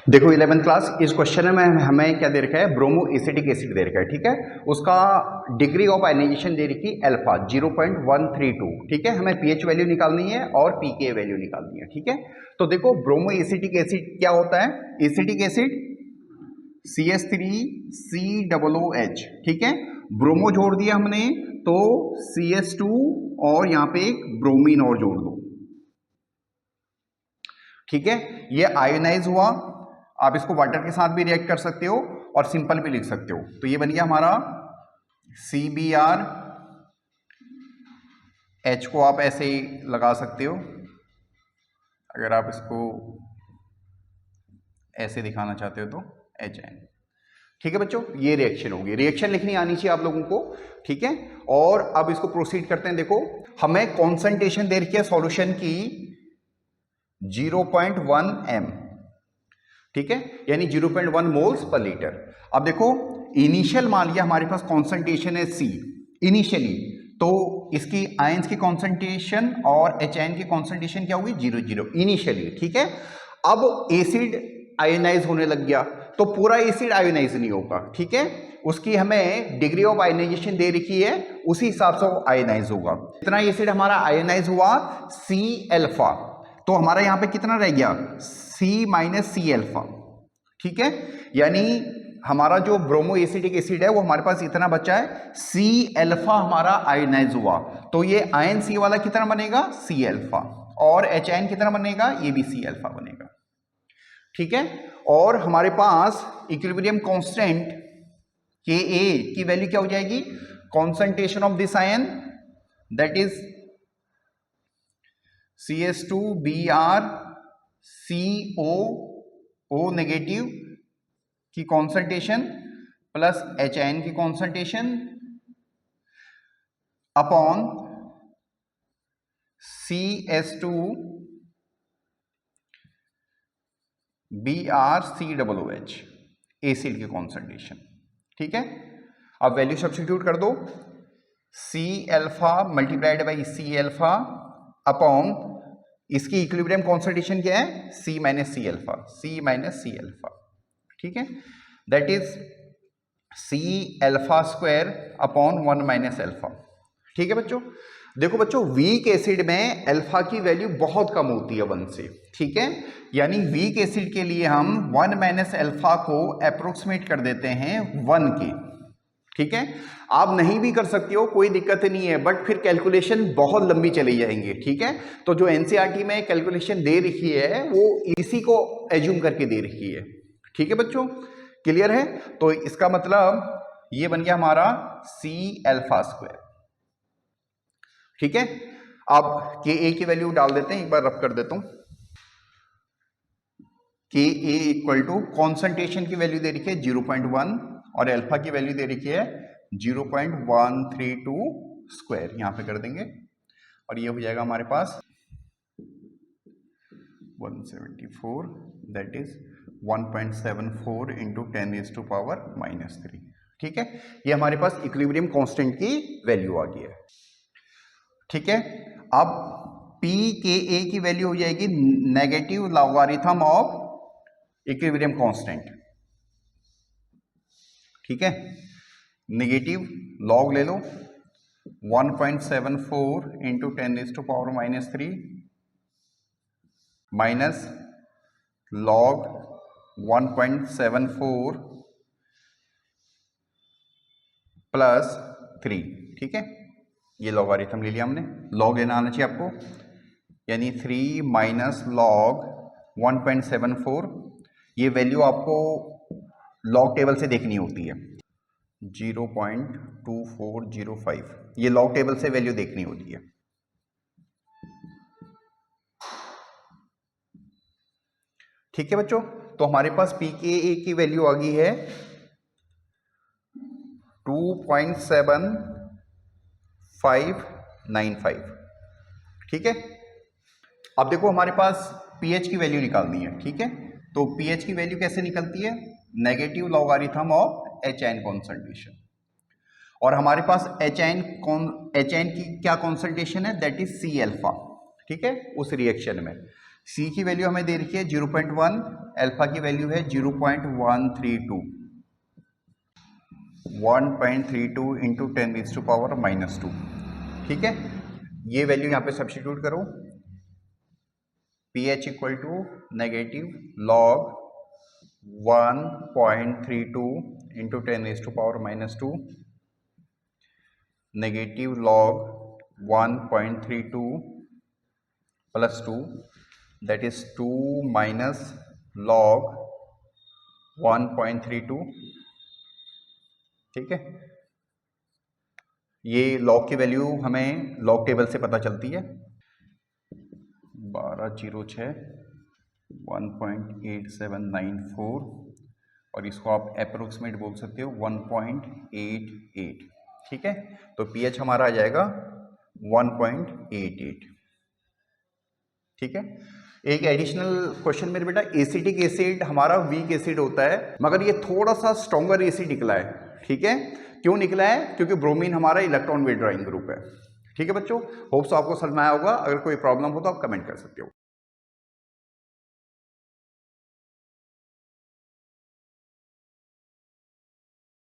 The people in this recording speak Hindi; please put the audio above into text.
देखो 11th क्लास, इस क्वेश्चन में हमें क्या दे रखा है, ब्रोमो एसिटिक एसिड दे रखा है, ठीक है। उसका डिग्री ऑफ आयनाइजेशन दे रखी है अल्फा 0.132, ठीक है। हमें पीएच वैल्यू निकालनी है और पीके वैल्यू निकालनी है, ठीक है। तो देखो ब्रोमो एसिटिक एसिड क्या होता है, एसिटिक एसिड CH3COOH, ठीक है। ब्रोमो जोड़ दिया हमने तो CH2 और यहां पे एक ब्रोमीन और जोड़ दो, ठीक है। ये आयोनाइज हुआ, आप इसको वाटर के साथ भी रिएक्ट कर सकते हो और सिंपल भी लिख सकते हो। तो ये बन गया हमारा CBr, H को आप ऐसे ही लगा सकते हो, अगर आप इसको ऐसे दिखाना चाहते हो तो HN, ठीक है बच्चों। ये रिएक्शन होगी, रिएक्शन लिखनी आनी चाहिए आप लोगों को, ठीक है। और अब इसको प्रोसीड करते हैं। देखो हमें कॉन्सेंट्रेशन दे रखी है सॉल्यूशन की 0.1 m, ठीक है, यानी 0.1 मोल्स पर लीटर। अब देखो इनिशियल मान लिया हमारे पास कॉन्सेंट्रेशन है C इनिशियली, तो इसकी आयंस की कॉन्सेंट्रेशन और HN की कॉन्सेंट्रेशन क्या होगी, 0 इनिशियली, ठीक है। अब एसिड आयोनाइज होने लग गया तो पूरा एसिड आयोनाइज नहीं होगा, ठीक है। उसकी हमें डिग्री ऑफ आयोनाइजेशन दे रखी है, उसी हिसाब से वो आयोनाइज होगा। इतना एसिड हमारा आयोनाइज हुआ C अल्फा, तो हमारा यहां पे कितना रह गया C माइनस C अल्फा, ठीक है। यानी हमारा जो ब्रोमो एसिटिक एसिड है वो हमारे पास इतना बचा है, C अल्फा हमारा आयोनाइज हुआ, तो ये आयन C वाला कितना बनेगा, C अल्फा, और HN कितना बनेगा, ये भी C अल्फा बनेगा, ठीक है। और हमारे पास इक्विलिब्रियम कांस्टेंट Ka की वैल्यू क्या हो जाएगी, concentration of this ion that is CH2Br CO negative की कॉन्सेंट्रेशन प्लस HN की कॉन्सेंट्रेशन अपॉन CH2BrCOOH एसिड की कॉन्सेंट्रेशन, ठीक है। अब वैल्यू सब्स्टिट्यूट कर दो, C alpha multiplied by C alpha upon इसकी इक्विलिब्रियम कॉन्सेंट्रेशन क्या है, C माइनस C अल्फा, ठीक है। That is C alpha square upon 1 minus alpha, ठीक है बच्चों। देखो बच्चों वीक एसिड में अल्फा की वैल्यू बहुत कम होती है 1 से, ठीक है। यानी वीक एसिड के लिए हम 1 माइनस अल्फा को अप्रोक्सीमेट कर देते हैं 1 के, ठीक है। आप नहीं भी कर सकते हो, कोई दिक्कत नहीं है, बट फिर कैलकुलेशन बहुत लंबी चली जाएंगी, ठीक है। तो जो एनसीईआरटी में कैलकुलेशन दे रखी है वो इसी को एज्यूम करके दे रखी है, ठीक है बच्चों, क्लियर है। तो इसका मतलब ये बन गया हमारा C अल्फा स्क्वायर, ठीक है। अब Ka की वैल्यू डाल देते हैं, एक बार रब कर देता हूं। Ka इक्वल टू कॉन्सेंट्रेशन की वैल्यू दे रखी है 0.1 और अल्फा की वैल्यू दे रखी है 0.132 स्क्वायर, यहां पे कर देंगे और ये हो जाएगा हमारे पास 174, दैट इज 1.74 इंटू 10⁻⁻3, ठीक है। ये हमारे पास इक्विलिब्रियम कांस्टेंट की वैल्यू आ गई है, ठीक है। अब pKa की वैल्यू हो जाएगी negative logarithm of equilibrium constant, ठीक है। नेगेटिव लॉग ले लो 1.74 इंटू 10⁻⁻3 माइनस लॉग 1.74 प्लस 3, ठीक है। ये लॉगरिथम ले लिया हमने, लॉग लेना आना चाहिए आपको, यानी 3 माइनस लॉग 1.74, ये वैल्यू आपको लॉग टेबल से देखनी होती है 0.2405, ये लॉग टेबल से वैल्यू देखनी होती है, ठीक है बच्चों। तो हमारे पास pKa की वैल्यू आ गई है 2.7595, ठीक है। अब देखो हमारे पास pH की वैल्यू निकालनी है, ठीक है। तो pH की वैल्यू कैसे निकलती है, negative logarithm of HN concentration, और हमारे पास HN की क्या कॉन्सेंट्रेशन है, दैट इज C अल्फा, ठीक है, उस रिएक्शन में सी की वैल्यू हमें दे रखी है 0.1, अल्फा की वैल्यू है 0.132, 1.32 इंटू 10⁻⁻²। ठीक है, ये वैल्यू यहाँ पे सब्स्टिट्यूट करो, P H equal to negative log 1.32 into 10⁻⁻², negative log 1.32 plus 2, that is 2 minus log 1.32। ठीक है, ये लॉग की वैल्यू हमें लॉग टेबल से पता चलती है, 1206 1.8794, और इसको आप अप्रोक्सीमेट बोल सकते हो 1.88। ठीक है, तो पीएच हमारा आ जाएगा 1.88। ठीक है, एक एडिशनल क्वेश्चन मेरे बेटा, एसिटिक एसिड हमारा वीक एसिड होता है, मगर ये थोड़ा सा स्ट्रॉन्गर एसिड निकला है। ठीक है, क्यों निकला है? क्योंकि ब्रोमीन हमारा इलेक्ट्रॉन विथड्रॉइंग ग्रुप है। ठीक है बच्चों, होप्स आपको समझ में आया होगा। अगर कोई प्रॉब्लम हो तो आप कमेंट कर सकते हो।